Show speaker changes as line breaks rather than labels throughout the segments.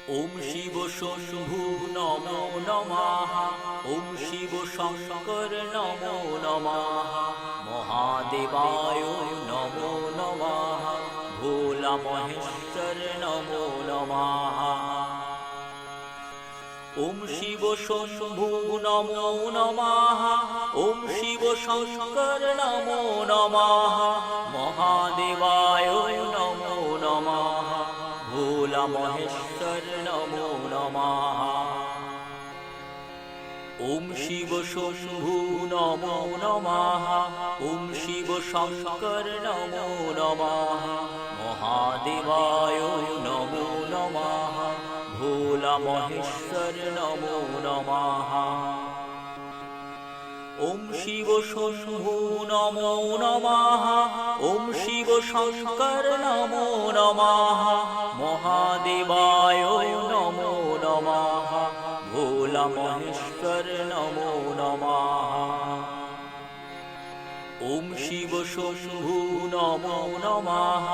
ওম শিব শম্ভু নমো নমঃ। ওম শিব শঙ্কর নমো নমঃ। মহাদেবায় নমো নমঃ। ভোলা মহেশ্বর নমো নমঃ। ওম শিব শম্ভু নমো নমঃ। ওম শিব শঙ্কর নমো নমঃ। মহাদেবায় নমো নমঃ। ভোলা মহেশ্বর নমো নমঃ। ওম শিব শম্ভু নমো নমঃ। ওম শিব শঙ্কর নমো নমঃ। মহাদেবায় নমো নমঃ। ভোলা মহেশ্বর নমো নমঃ। ওম শিব শম্ভু নমো নমঃ। ওম শিব শঙ্কর নমো নমঃ। মহাদেবায় নমো নমঃ। ভোলা মহেশ্বর নমো নমঃ। ওম শিব শম্ভু নমো নমঃ।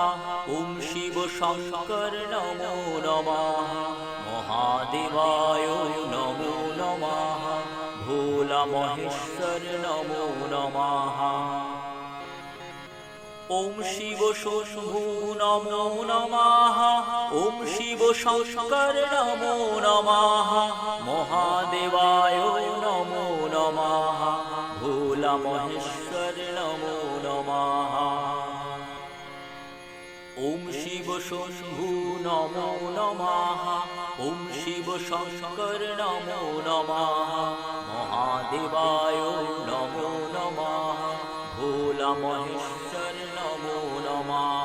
ওম শিব শঙ্কর নমো নমঃ। মহাদেবায় নমো নমঃ। ভোলা মহেশ্বর নমো নমঃ। ওম শিব শম্ভু নমো নমঃ। ওম শিব শঙ্কর নমো নমঃ। মহাদেবায় নমো নমঃ। ভোলা মহেশ্বর নমো নমঃ। ওম শিব শম্ভু নমো নমঃ। ওম শিব শঙ্কর নমো নমঃ। মহাদেবায় নমো নমঃ। ভোলা মহেশ্বর নমো নমঃ।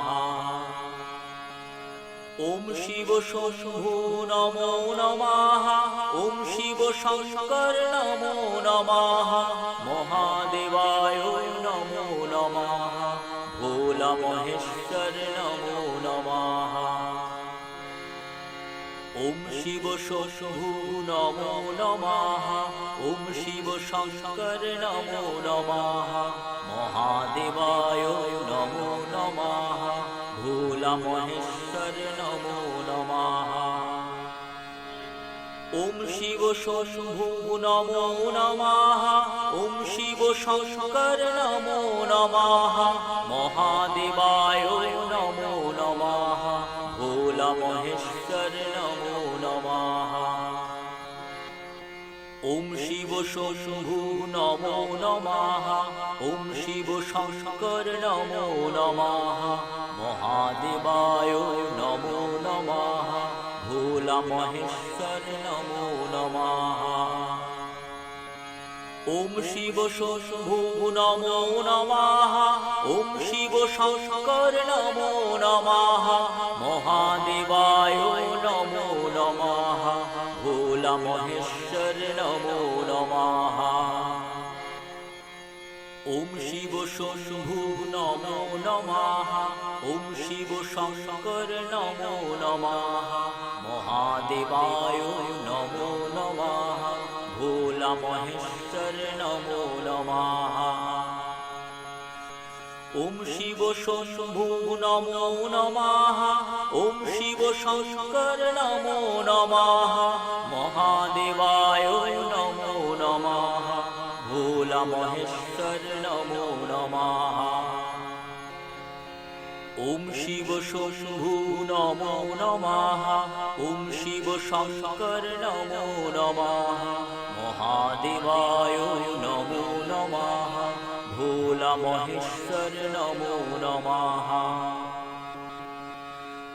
ওম শিব শম্ভু নমো নমঃ। ওম শিব শঙ্কর নমো নমঃ। মহাদেবায় নমো নমঃ। ভোলা মহেশ্বর নমো নমঃ। ওম শিব শম্ভু নমো নমঃ। ওম শিব শঙ্কর নমো নমঃ। মহাদেবায় নমো নমঃ। ভোলা মহেশ্বর নমো নমঃ। ওম শিব শম্ভু নমো নমঃ। ওম শিব শঙ্কর নমো নমঃ। মহাদেবায় নমো নমঃ। ভোলা মহেশ্বর নমো নমঃ। ওম শিব শম্ভু নমো নমঃ। ওম শিব শঙ্কর নমো নমঃ। মহাদেবায় নমো নমঃ। ভোলা মহেশ্বর নমো নমঃ। ওম শিব শম্ভু নমো নমঃ। ওম শিব শঙ্কর নমো নমঃ। মহাদেবায় নমো নমঃ। ভোলা মহেশ্বর নমো নমঃ। ওম শিব শম্ভু নমো নমঃ। ওম শিব শঙ্কর নমো নমঃ। মহাদেবায় নমো নমঃ। ভোলা মহেশ্বর নমো নমঃ। ওম শিব শম্ভু নমো নমঃ। ওম শিব শঙ্কর নমো নমঃ। মহাদেবায় নমো নমঃ। ভোলা মহেশ্বর নমো নমঃ। ওম শিব শম্ভু নমো নমঃ। ওম শিব শঙ্কর নমো নমঃ। মহাদেবায় নমো নমঃ। ভোলা মহেশ্বর নমো নমঃ।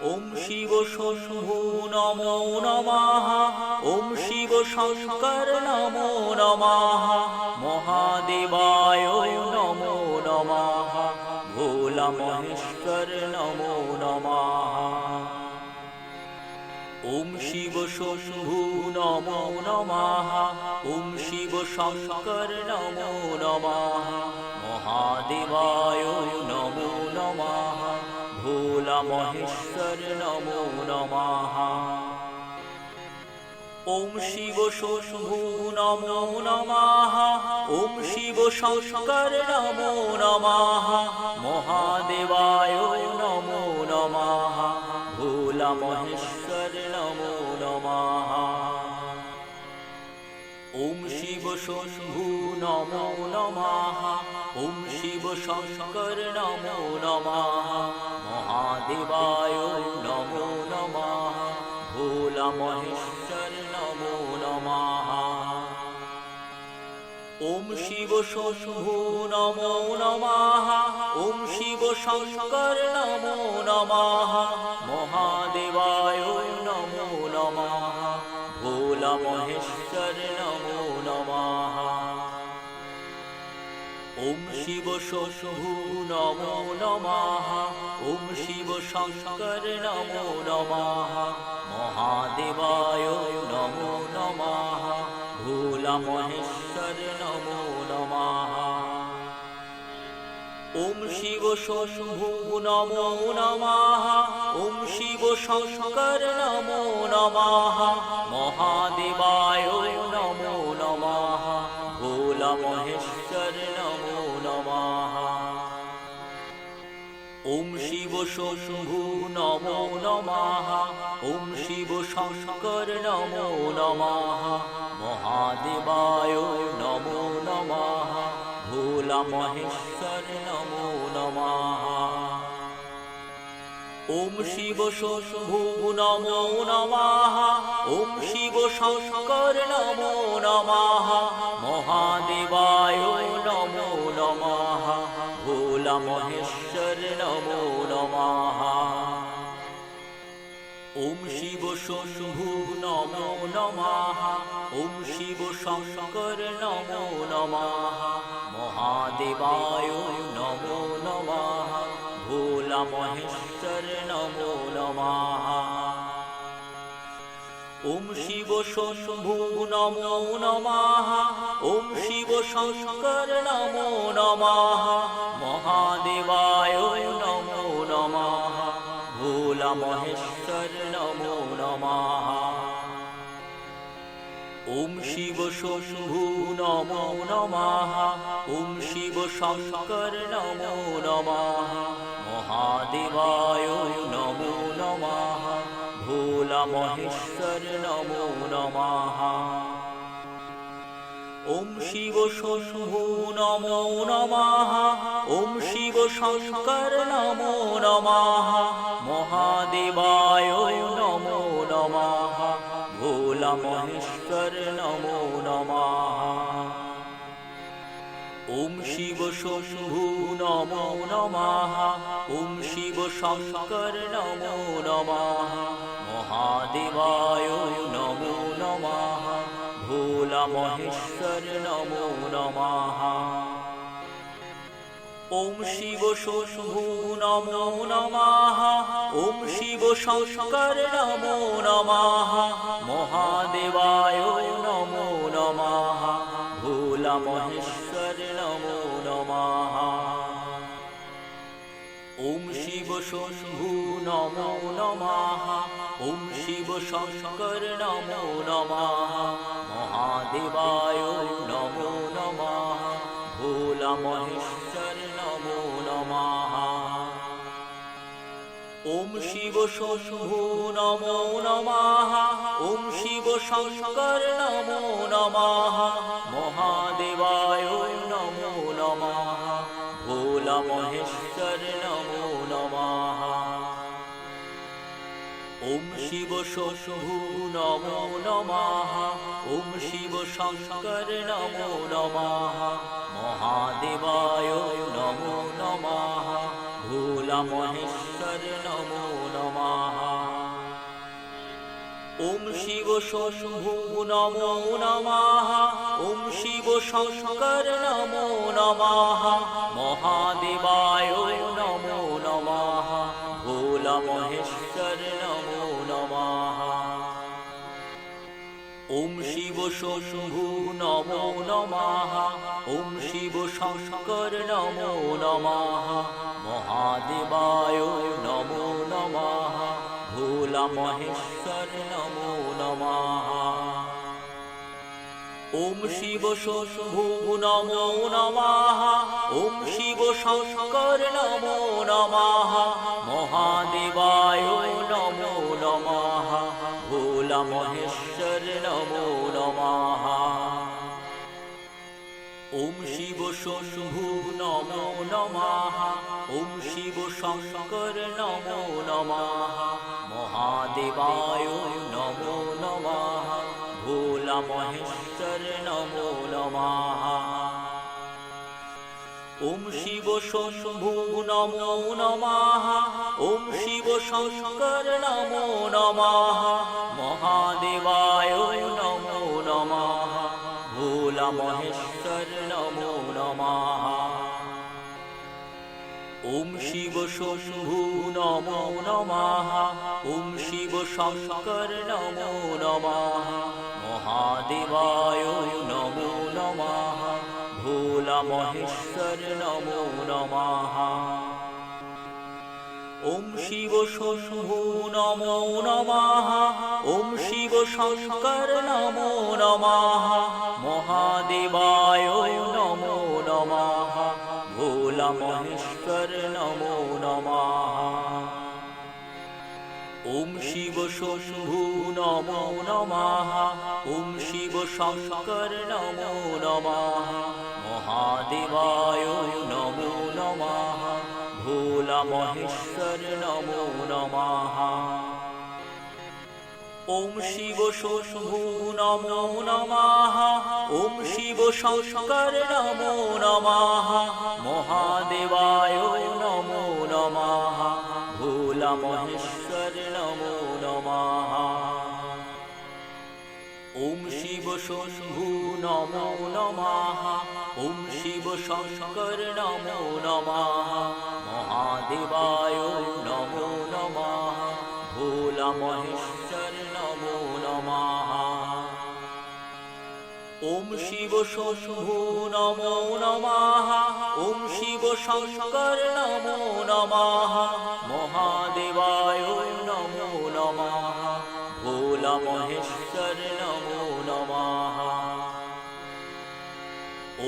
ওম শিব শম্ভু নমো নমঃ। ওম শিব শঙ্কর নমো নমঃ। মহাদেবায় নমো নমঃ। ভোলা মহেশ্বর নমো নমঃ। ওম শিব শম্ভু নমো নমঃ। ওম শিব শঙ্কর নমো নমঃ। মহাদেবায় নমো নমঃ। ভোলা মহেশ্বর নমো নমঃ। ওম শিব শম্ভু নমো নমঃ। ওম শিব শঙ্কর নমো নমঃ। মহাদেবায় নমো নমঃ। ভোলা মহেশ্বর নমো নমঃ। নমঃ। ওম শিব শম্ভু নমো নমঃ। ওম শিব শঙ্কর নমো নমঃ। মহাদেবায় নমো নমঃ। ভোলা মহেশ্বর নমো নমঃ। ওম শিব শম্ভু নমো নমঃ। ওম শিব শঙ্কর নমো নমঃ। মহাদেবায় নমো নমঃ। ভোলা মহেশ্বর নমো নমঃ। ওম শিব শম্ভু নমো নমঃ। ওম শিব শঙ্কর নমো নমঃ। মহাদেবায় নমো নমঃ। ভোলা মহেশ্বর নমো নমঃ। ওম শিব শম্ভু নমো নমঃ। ওম শিব শঙ্কর নমো নমঃ। মহাদেবায় নমো নমঃ। ভোলা মহেশ্বর নমো নমঃ। ওম শিব শম্ভু নমো নমঃ। ওম শিব শঙ্কর নমো নমঃ। মহাদেবায় নমো নমঃ। ভোলা মহেশ্বর নমো নমঃ। ওম শিব শম্ভু নমো নমঃ। ওম শিব শঙ্কর নমো নমঃ। মহাদেবায় নমো নমঃ। ভোলা মহেশ্বর নমো নমঃ। ওম শিব শম্ভু নমো নমঃ। ওম শিব শঙ্কর নমো নমঃ। মহাদেবায় নমো নমঃ। ভোলা মহেশ্বর নমো নমঃ। ওম শিব শম্ভু নমো নমঃ। ওম শিব শঙ্কর নমো নমঃ। মহাদেবায় নমো নমঃ। ভোলা মহেশ্বর নমো নমঃ। ওম শিব শম্ভু নমো নমঃ। ওম শিব শঙ্কর নমো নমঃ। মহাদেবায় নমো নমঃ। ভোলা মহেশ্বর নমো নমঃ। ওম শিব শম্ভু নমো নমঃ। ওম শিব শঙ্কর নমো নমঃ। মহাদেবায় নমো নমঃ। ভোলা মহেশ্বর নমো নমঃ। ওম শিব শম্ভু নমো নমঃ। ওম শিব শঙ্কর নমো নমঃ। মহাদেবায় নমো নমঃ। ভোলা মহেশ্বর নমো নমঃ। ওম শিব শম্ভু নমো নমঃ। ওম শিব শঙ্কর নমো নমঃ। মহাদেবায় নমো নমঃ। ভোলা মহেশ্বর নমো নমঃ। ওম শিব শম্ভু নমো নমঃ। ওম শিব শঙ্কর নমো নমঃ। মহাদেবায় নমো নমঃ। ভোলা মহেশ্বর নমো নমঃ। ওম শিব শম্ভু নমো নমঃ। ওম শিব শঙ্কর নমো নমঃ। মহাদেবায় নমো নমঃ। ভোলা মহেশ্বর নমো নমঃ। ওম শিব শম্ভু নমো নমঃ। ওম শিব শঙ্কর নমো নমঃ। মহাদেবায় নমো নমঃ। ভোলা মহেশ্বর নমো নমঃ। ওম শিব শম্ভু নমো নমঃ। ওম শিব শঙ্কর নমো নমঃ। মহাদেবায় নমো নমঃ। ভোলা মহেশ্বর নমো নমঃ। ওম শিব শম্ভু নমো নমঃ। ওম শিব শঙ্কর নমো নমঃ। মহাদেবায় নমো নমঃ। ভোলা মহেশ্বর নমো নমঃ। ওম শিব শম্ভু নমো নমঃ। ওম শিব শঙ্কর নমো নমঃ। মহাদেবায় নমো নমঃ। ভোলা ভোলা মহেশ্বর নমো নমঃ। ওম শিব শম্ভু নমো নমঃ। ওম শিব শঙ্কর নমো নমঃ। মহাদেবায় নমো নমঃ। ভোলা মহেশ্বর নমো নমঃ। ওম শিব শম্ভু নমো নমঃ। ওম শিব শঙ্কর নমো নমঃ। মহাদেবায় নমো নমঃ। ভোলা মহেশ্বর নমো নমঃ। ওম শিব শম্ভু নমো নমঃ। ওম শিব শঙ্কর নমো নমঃ। মহাদেবায় নমো নমঃ। ভোলা মহেশ্বর নমো নমঃ। ওম শিব শম্ভু নমো নমঃ। ওম শিব শঙ্কর নমো নমঃ। মহাদেবায় নমো নমঃ। ভোলা মহেশ্বর নমো নমঃ। ওম শিব শম্ভু নমো নমঃ। ওম শিব শঙ্কর নমো নমঃ। মহাদেবায় নমো নমঃ। ভোলা মহেশ্বর নমো নমঃ। ওম শিব শম্ভু নমো নমঃ। ওম শিব শঙ্কর নমো নমঃ। মহাদেবায় নমো নমঃ। ভোলা মহেশ্বর নমো নমঃ। ওম শিব শম্ভু নমো নমঃ। ওম শিব শঙ্কর নমো নমঃ। মহাদেবায় নমো নমঃ। ভোলা মহেশ্বর নমো নমঃ। ওম শিব শম্ভু নমো নমঃ। ওম শিব শঙ্কর নমো নমঃ। মহাদেবায় নমো নমঃ। ভোলা মহেশ্বর নমো নমঃ।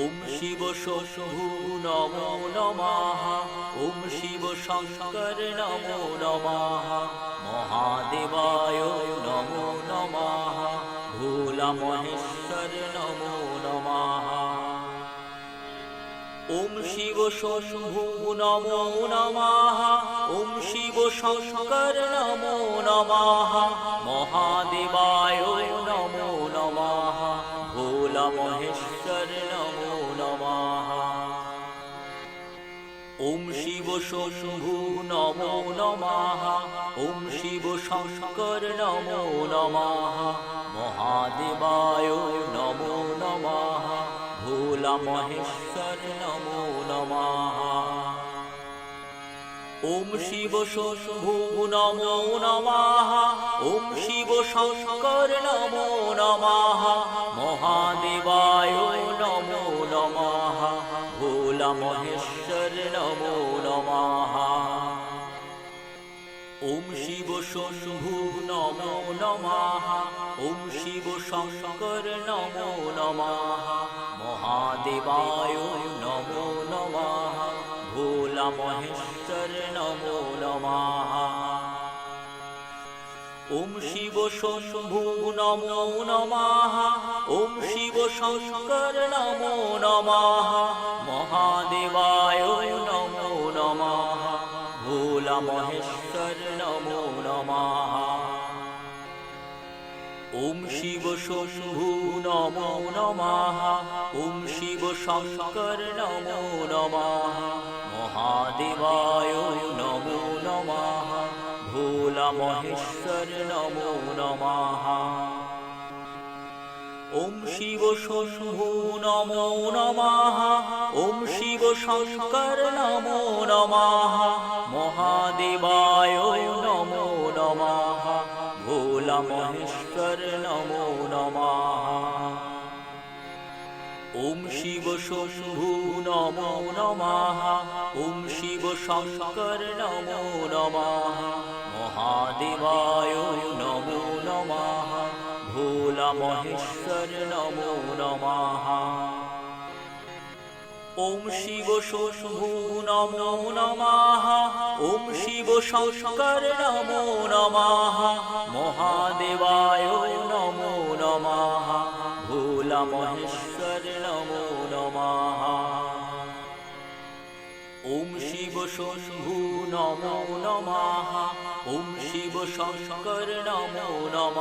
ওম শিব শম্ভু নমো নমঃ। ওম শিব শঙ্কর নমো নমঃ। মহাদেবায় নমো নমঃ। ভোলা মহেশ্বর নমো নমঃ। ওম শিব শম্ভু নমো নমঃ। ওম শিব শঙ্কর নমো নমঃ। মহাদেবায় নমো নমঃ। ভোলা মহেশ্বর নমো নমঃ। ওম শিব শম্ভু নমো নমঃ। ওম শিব শঙ্কর নমো নমঃ। মহাদেবায় নমো নমঃ। ভোলা মহেশ্বর নমো নমঃ। ওম শিব শম্ভু নমো নমঃ। ওম শিব শঙ্কর নমো নমঃ। মহাদেবায় নমো নমঃ। ভোলা মহেশ্বর নমো নমঃ। ওম শিব শম্ভু নমো নমঃ। ওম শিব শঙ্কর নমো নমঃ। মহাদেবায় নমো নমঃ। ভোলা মহেশ্বর নমো নমঃ। ওম শিব শম্ভু নমো নমঃ। ওম শিব শঙ্কর নমো নমঃ। মহাদেবায় নমো নমঃ। ভোলা মহেশ্বর নমো নমঃ। ওম শিব শম্ভু নমো নমঃ। ওম শিব শঙ্কর নমো নমঃ। মহাদেবায় নমো নমঃ। ভোলা মহেশ্বর নমো নমঃ। ওম শিব শম্ভু নমো নমঃ। ওম শিব শঙ্কর নমো নমঃ। মহাদেবায় নমো নমঃ। ভোলা মহেশ্বর নমো নমঃ। ওম শিব শম্ভু নমো নমঃ। ওম শিব শঙ্কর নমো নমঃ। মহাদেবায় নমো নমঃ। ভোলা মহেশ্বর নমো নমঃ। ওম শিব শম্ভু নমো নমঃ। ওম শিব শঙ্কর নমো নমঃ। মহাদেবায় মহেশ্বর নমো নমঃ। ওম শিব শম্ভু নমো নমঃ। ওম শিব শঙ্কর নমো নমঃ।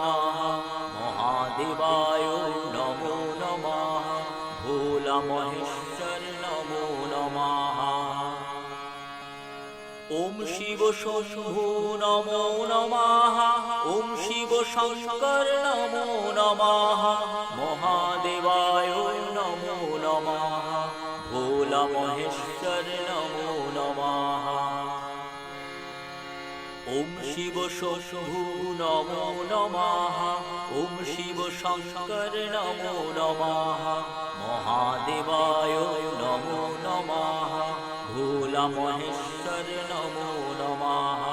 মহাদেবায় নমো নমঃ। ভোলা মহেশ্বর নমো নমঃ। ওম শিব শম্ভু নমো নমঃ। ওম শিব শঙ্কর নমো নমঃ। মহাদেবায় নমো নমঃ। ভোলা মহেশ্বর নমো নমঃ। ওম শিব শম্ভু নমো নমঃ। ওম শিব শঙ্কর নমো নমঃ। মহাদেবায় নমো নমঃ। ভোলা মহেশ্বর নমো নমঃ।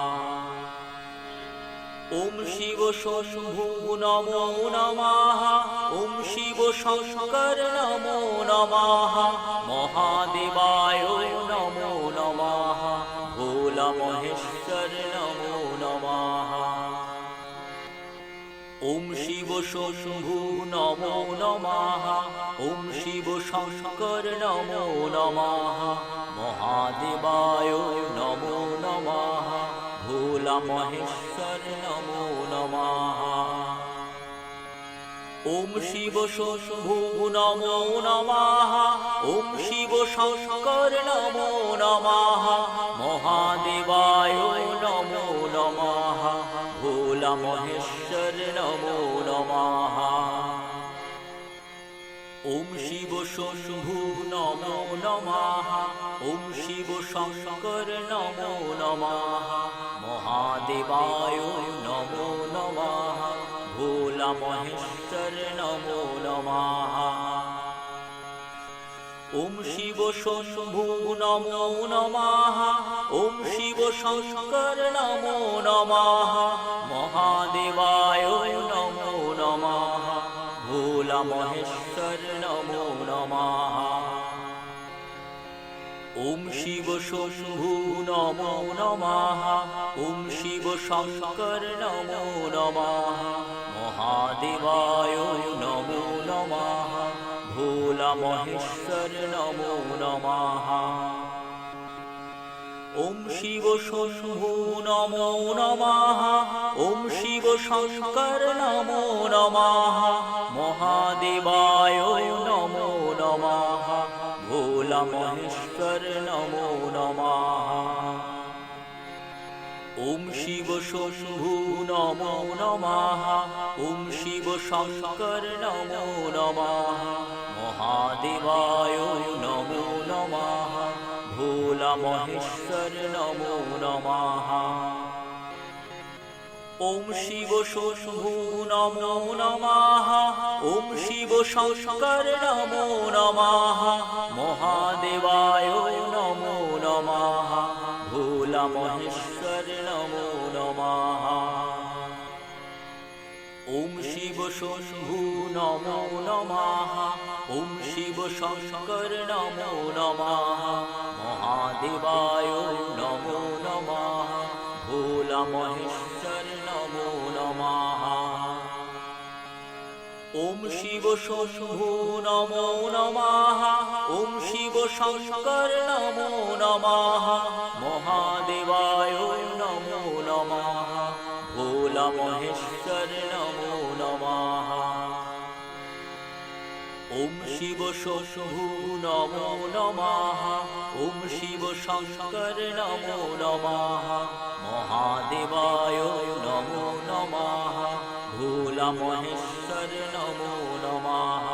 ওম শিব শম্ভু নমো নমঃ। ওম শিব শঙ্কর নমো নমঃ। মহাদেবায় নমো নমঃ। ভোলা মহেশ্বর নমো নমঃ। ওম শিব শম্ভু নমো নমঃ। ওম শিব শঙ্কর নমো নমঃ। মহাদেবায় নমো নমঃ। ভোলা মহেশ্বর নমো নমঃ। ওম শিব শম্ভু নমো নমঃ। ওম শিব শঙ্কর নমো নমঃ। মহাদেবায় নমো নমঃ। ভোলা মহেশ্বর নমো নমঃ। ওম শিব শম্ভু নমো নমঃ। ওম শিব শঙ্কর নমো নমঃ। মহাদেবায় নমো নমঃ। ভোলা মহেশ্বর নমো নমঃ। ওম শিব শম্ভু নমো নমঃ। ওম শিব শঙ্কর নমো নমঃ। মহাদেবায় নমো নমঃ। ভোলা মহেশ্বর নমো নমঃ। ওম শিব শম্ভু নমো নমঃ। ওম শিব শঙ্কর নমো নমঃ। মহাদেবায় নমো নমঃ। ভোলা মহেশ্বর নমো নমঃ। ওম শিব শম্ভু নমো নমঃ। ওম শিব শঙ্কর নমো নমঃ। মহাদেবায় নমো নমঃ। ভোলা মহেশ্বর নমো নমঃ। ওম শিব শম্ভু নমো নমঃ। ওম শিব শঙ্কর নমো নমঃ। মহাদেবায় নমো নমঃ। ভোলা মহেশ্বর নমো নমঃ। ওম শিব শম্ভু নমো নমঃ। ওম শিব শঙ্কর নমো নমঃ। মহাদেবায় নমো নমঃ। ভোলা মহেশ্বর নমো নমঃ। ওম শিব শম্ভু নমো নমঃ। ওম শিব শঙ্কর নমো নমঃ। মহাদেবায় নমো নমঃ। ভোলা মহেশ্বর নমো নমঃ। ওম শিব শম্ভু নমো নমঃ। ওম শিব শঙ্কর নমো নমঃ। মহাদেবায় নমো নমঃ। ভোলা মহেশ্বর নমো নমঃ। ওম শিব শম্ভু নমো নমঃ। ওম শিব শঙ্কর নমো নমঃ। মহাদেবায় নমো নমঃ। ভোলা মহেশ্বর নমো নমঃ।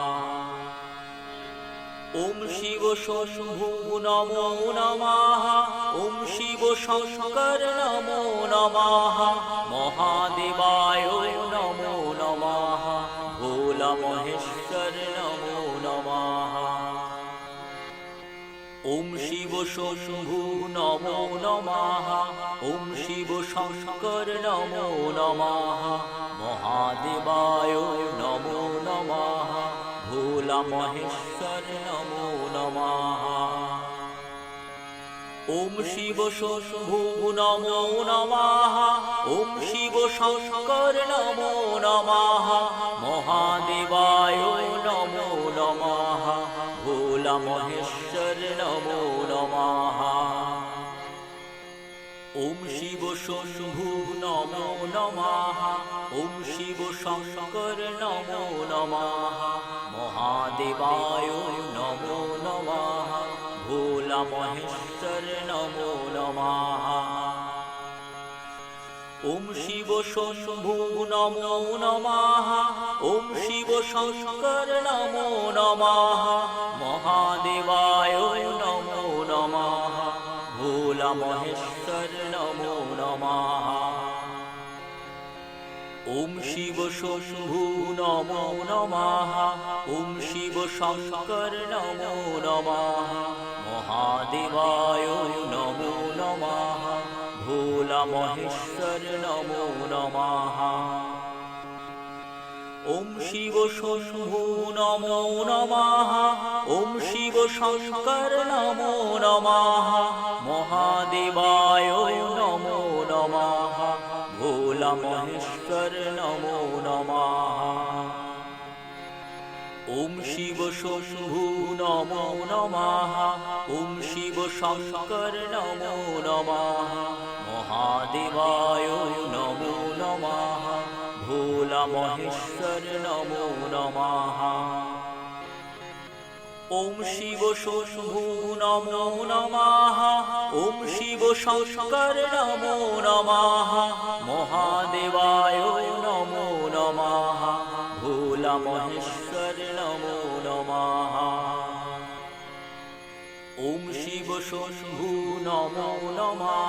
ওম শিব শম্ভু নমো নমঃ। ওম শিব শঙ্কর নমো নমঃ। মহাদেবায় নমো নমঃ। ভোলা মহেশ্বর নমো নমঃ। ওম শিব শম্ভু নমো নমঃ। ওম শিব শঙ্কর নমো নমঃ। মহাদেবায় নমো নমঃ। ভোলা মহেশ্বর নমো নমঃ। ওম শিব শম্ভু নমো নমঃ। ওম শিব শঙ্কর নমো নমঃ। মহাদেবায় নমো ভোলা মহেশ্বর নমো নমঃ। ওম শিব শম্ভু নমো নমঃ। ওম শিব শঙ্কর নমো নমঃ। মহাদেবায় নমো নমঃ। ভোলা মহেশ্বর নমো নমঃ। ওম শিব শম্ভু নমো নমঃ। ওম শিব শঙ্কর নমো নমঃ। মহাদেবায় নমো নমঃ। ভোলা মহেশ্বর নমো নমঃ। ওম শিব শম্ভু নমো নমঃ। ওম শিব শঙ্কর নমো নমঃ। মহাদেবায় নমো নমঃ। ভোলা মহেশ্বর নমো নমঃ। ওম শিব শম্ভু নমো নমঃ। ওম শিব শঙ্কর নমো নমঃ। মহাদেবায় নমো নমঃ। ভোলা মহেশ্বর নমো নমঃ। ওম শিব শম্ভু নমো নমঃ। ওম শিব শঙ্কর নমো নমঃ। মহাদেবায় নমো নমঃ। ভোলা মহেশ্বর নমো নমঃ। ওম শিব শম্ভু নমো নমঃ। ওম শিব শঙ্কর নমো নমঃ। মহাদেবায় নমো নমঃ। ভোলা মহেশ্বর নমো নমঃ। ওম শিব শম্ভু নমো নমঃ।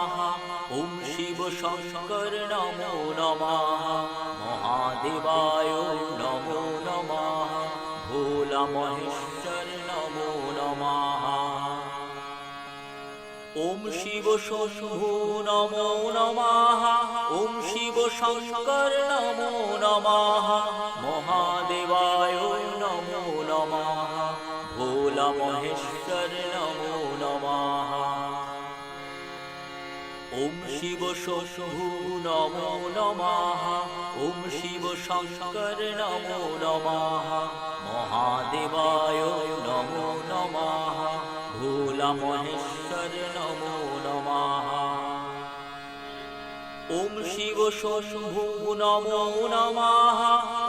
ওম শিব শঙ্কর নমো নমঃ। মহাদেবায় নমো নমঃ। ভোলা মহেশ্বর নমো নমঃ। ওম শিব শম্ভু নমো নমঃ। ওম শিব শঙ্কর নমো নমঃ। মহাদেবায় নমো নমঃ। ভোলা মহেশ্বর নমো নমঃ। ওম শিব শম্ভু নমো নমঃ। ওম শিব শঙ্কর নমো নমঃ। মহাদেবায় নমো নমঃ। ভোলা মহেশ্বর নমো নমঃ। ওম শিব শম্ভু নমো নমঃ।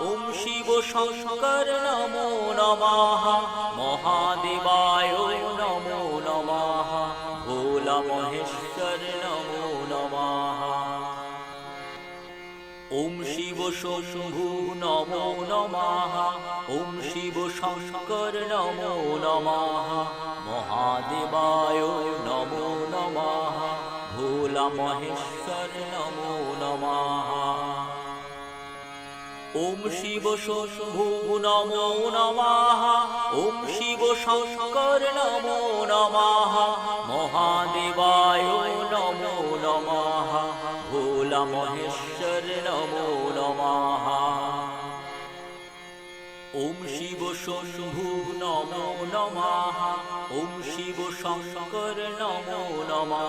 ওম শিব শঙ্কর নমো নমঃ। মহাদেবায় নমো নমঃ। ভোলা মহেশ্বর নমো নমঃ। ওম শিব শম্ভু নমো নমঃ। ওম শিব শঙ্কর নমো নমঃ। মহাদেবায় নমো নমঃ। ভোলা মহেশ্বর নমো নমঃ। ওম শিব শম্ভু নমো নমঃ। ওম শিব শঙ্কর নমো নমঃ। মহাদেবায় নমো নমঃ। ভোলা মহেশ্বর নমো নমঃ। ওম শিব শম্ভু নমো নমঃ। ওম শিব শঙ্কর নমো নমঃ।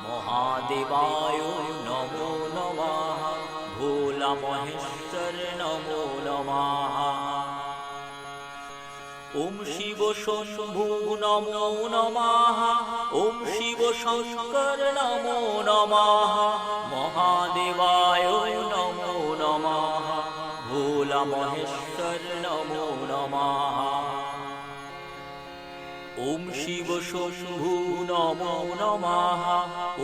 মহাদেবায় নমো নমঃ। ভোলা মহেশ্বর নমো নমঃ। ওম শিব শম্ভু নমো নমঃ। ওম শিব শঙ্কর নমো নমঃ। মহাদেবায় নমো নমঃ। ভোলা মহেশ্বর নমো নমঃ। ওম শিব শম্ভু নমো নমঃ।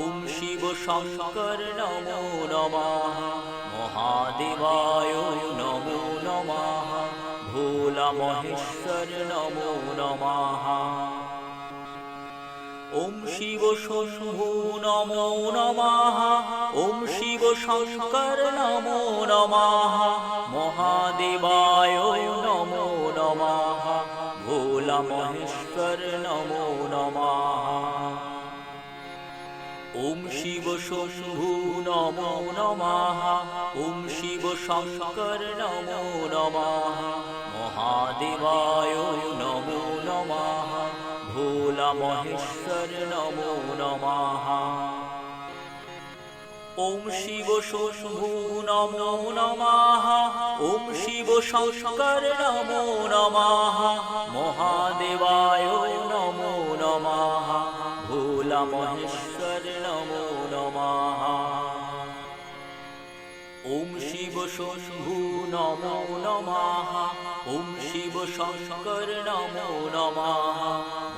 ওম শিব শঙ্কর নমো নমঃ। মহাদেবায় নমো নমঃ। ভোলা মহেশ্বর নমো নমঃ। ওম শিব শম্ভু নমো নমঃ। ওম শিব শঙ্কর নমো নমঃ। মহাদেবায় নমো নমঃ। ভোলা মহেশ্বর নমো নমঃ। ওম শিব শম্ভু নমো নমঃ। ওম শিব শঙ্কর নমো নমঃ। মহাদেবায় নমো নমঃ। ভোলা মহেশ্বর নমো নমঃ। ওম শিব শম্ভু নমো নমঃ ওম শিব শঙ্কর নমো নমঃ মহাদেবায় নমো নমঃ ভোলা মহেশ্বর নমো নমঃ ওম শিব শম্ভু নমো নমঃ ওম শিব শঙ্কর নমো নমঃ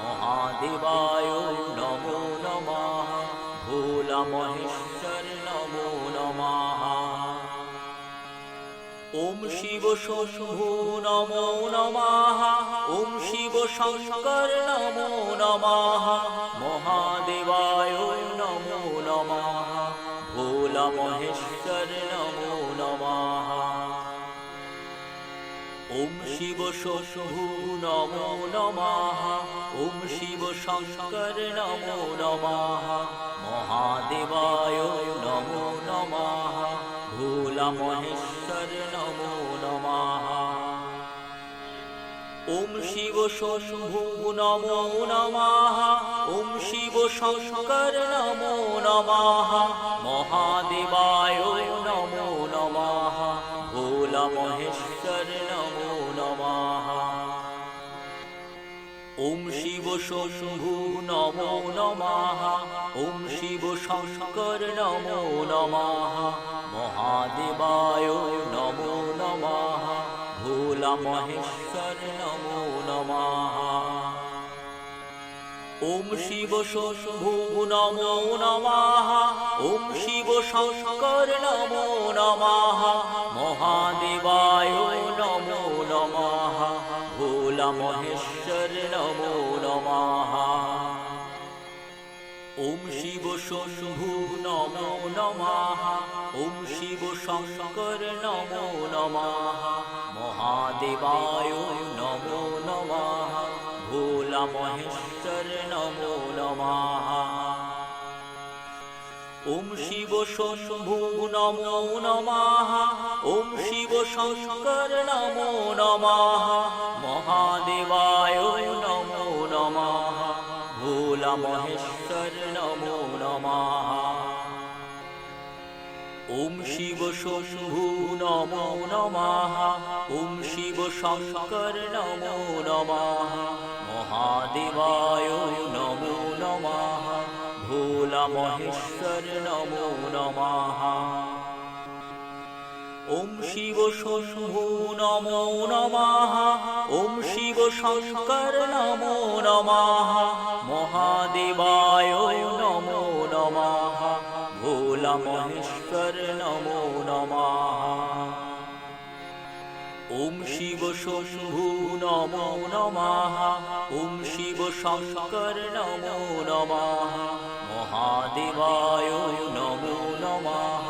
মহাদেবায় নমো নমঃ ভোলা মহেশ্বর নমো নমঃ ওম শিব শম্ভু নমো নমঃ ওম শিব শঙ্কর নমো নমঃ মহাদেবায় নমো নমঃ ভোলা মহেশ্বর নমো নমঃ ওম শিব শম্ভু নমো নমঃ ওম শিব শঙ্কর নমো নমঃ মহাদেবায় নমো নমঃ ভোলা মহেশ্বর নমো নমঃ ওম শিব শম্ভু নমো নমঃ ওম শিব শঙ্কর নমো নমঃ মহাদেবায় নমো নমঃ ভোলা মহেশ্বর নমো নমঃ ওম শিব শম্ভু নমো নমঃ ওম শিব শঙ্কর নমো নমঃ মহাদেবায় নমো নমঃ ভোলা মহেশ্বর নমো নমঃ ওম শিব শম্ভু নমো নমঃ ওম শিব শঙ্কর নমো নমঃ মহাদেবায় নমো নমঃ ভোলা মহেশ্বর নমো নমঃ ওম শিব শম্ভু নমো নমঃ ওম শিব শঙ্কর নমো নমঃ মহাদেবায় নমো নমঃ ভোলা মহেশ্বর নমো নমঃ ওম শিব শম্ভু নমো নমঃ ওম শিব শঙ্কর নমো নমঃ মহাদেবায় নমো নমঃ ভোলা মহেশ্বর নমো নমঃ ওম শিব শম্ভু নমো নমঃ ওম শিব শঙ্কর নমো নমঃ মহাদেবায় নমো নমঃ ভোলা মহেশ্বর নমো নমঃ ওম শিব শম্ভু নমো নমঃ ওম শিব শঙ্কর নমো নমঃ মহাদেবায় নমো নমঃ ভোলা মহেশ্বর নমো নমঃ ওম শিব শম্ভু নমো নমঃ ওম শিব শঙ্কর নমো নমঃ মহাদেবায় নমো নমঃ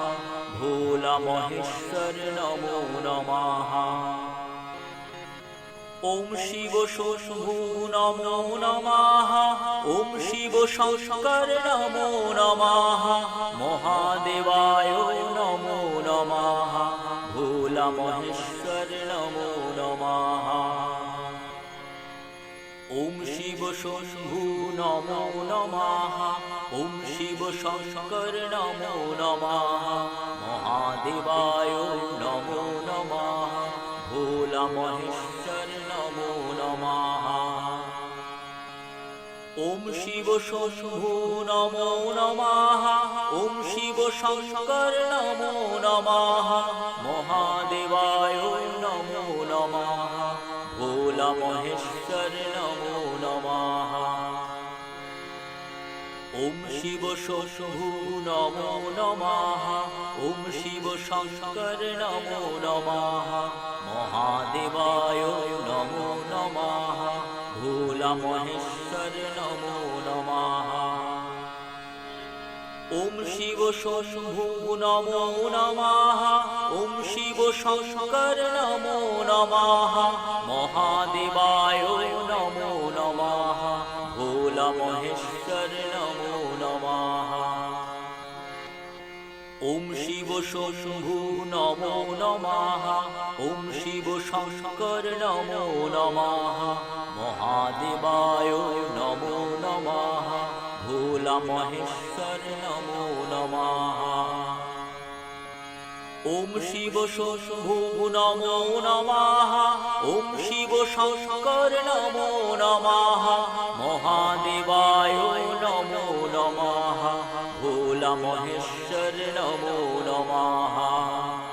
ভোলা মহেশ্বর নমো নমঃ ওম শিব শম্ভু নমো নমঃ ওম শিব শঙ্কর নমো নমঃ মহাদেবায় নমো নমঃ ভোলা মহেশ্বর নমো নমঃ ওম শিব শম্ভু নমো নমঃ ওম শিব শঙ্কর নমো নমঃ মহাদেবায় নমো নমঃ ভোলা মহেশ্বর নমো নমঃ ওম শিব শম্ভু নমো নমঃ ওম শিব শঙ্কর নমো নমঃ মহাদেবায় নমো নমঃ ভোলা মহেশ্বর নমো নমঃ ওম শিব শম্ভু নমো নমঃ ওম শিব শঙ্কর নমো নমঃ মহাদেবায় নমো নমঃ ভোলা মহেশ্বর নমো নমঃ ওম শিব শম্ভু নমো নমঃ ওম শিব শঙ্কর নমো নমঃ মহাদেবায় নমো নমঃ ভোলা মহেশ্বর নমো নমঃ ওম শিব শম্ভু নমো নমঃ ওম শিব শঙ্কর নমো নমঃ মহাদেবায় নমো নমঃ ভোলা মহেশ্বর নমো নমঃ ওম শিব শম্ভু নমো নমঃ ওম শিব শঙ্কর নমো নমঃ মহাদেবায় নমো নমঃ ভোলা মহেশ্বর নমো নমঃ